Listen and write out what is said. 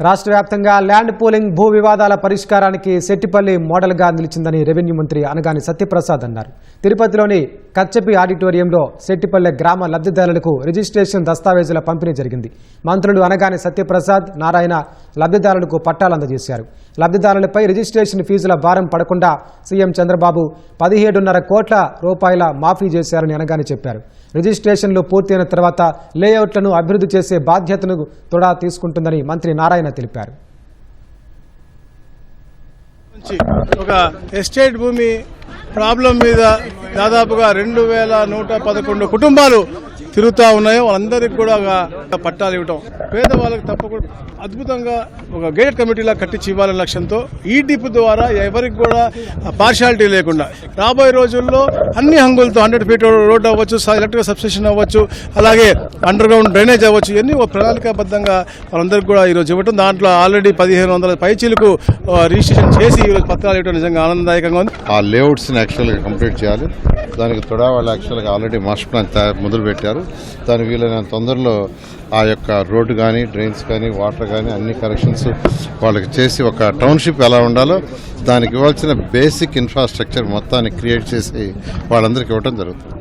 రాష్ట్ర వ్యాప్తంగా land pooling భూ వివాదాల పరిష్కారానికి సెట్టిపల్లి మోడల్గా నిలిచిందని రెవెన్యూ మంత్రి అనగాని సత్యప్రసాద్ అన్నారు. తిరుపతిలోని కచ్చపి ఆడిటోరియంలో సెట్టిపల్లి గ్రామ లబ్ధిదారులకు రిజిస్ట్రేషన్ దస్తావేజుల పంపిణీ జరిగింది. మంత్రులు అనగాని సత్యప్రసాద్, నారాయణ లబ్ధిదారులకు పట్టాలు అందజేశారు. లబ్ధిదారులపై రిజిస్ట్రేషన్ ఫీజుల భారం పడకుండా సీఎం చంద్రబాబు 17.5 కోట్ల రూపాయల మాఫీ చేశారని అనగాని చెప్పారు. రిజిస్ట్రేషన్లు పూర్తయిన తర్వాత లేఅవుట్లను అభివృద్ధి చేసే బాధ్యతను తొడా తీసుకుంటుందని మంత్రి నారాయణ తెలిపారు. ఒక ఎస్టేట్ భూమి ప్రాబ్లం మీద దాదాపుగా 2111 కుటుంబాలు తిరుగుతూ ఉన్నాయో వాళ్ళందరికీ కూడా పట్టాలు ఇవ్వటం, పేదవాళ్ళకి తప్పకుండా అద్భుతంగా ఒక గేటెడ్ కమిటీలా కట్టించి ఇవ్వాలనే లక్ష్యంతో ఈ డిప్ ద్వారా ఎవరికి కూడా పార్షాలిటీ లేకుండా రాబోయే రోజుల్లో అన్ని హంగులతో 100 ఫీట్ రోడ్ అవ్వచ్చు, ఎలక్ట్రికల్ సబ్స్టేషన్ అవ్వచ్చు, అలాగే అండర్ గ్రౌండ్ డ్రైనేజ్ అవ్వచ్చు, ఇవన్నీ ప్రణాళికాబద్ధంగా వాళ్ళందరికీ కూడా ఈరోజు ఇవ్వటం. దాంట్లో ఆల్రెడీ 1500 పైచీలకు రిజిస్ట్రేషన్ చేసి ఈరోజు పత్రాలు ఇవ్వడం నిజంగా ఆనందదాయకంగా ఉంది. ఆ లేఅవుట్స్ని యాక్చువల్గా కంప్లీట్ చేయాలి. దానికి తొడా వాళ్ళు యాక్చువల్గా ఆల్రెడీ మాస్టర్ ప్లాన్ మొదలు పెట్టారు. దాని వీలైనంత తొందరలో ఆ యొక్క రోడ్డు కానీ, డ్రైన్స్ కానీ, వాటర్ కానీ అన్ని కరెక్షన్స్ వాళ్ళకి చేసి ఒక టౌన్షిప్ ఎలా ఉండాలో దానికి ఇవ్వాల్సిన బేసిక్ ఇన్ఫ్రాస్ట్రక్చర్ మొత్తాన్ని క్రియేట్ చేసి వాళ్ళందరికీ ఇవ్వడం జరుగుతుంది.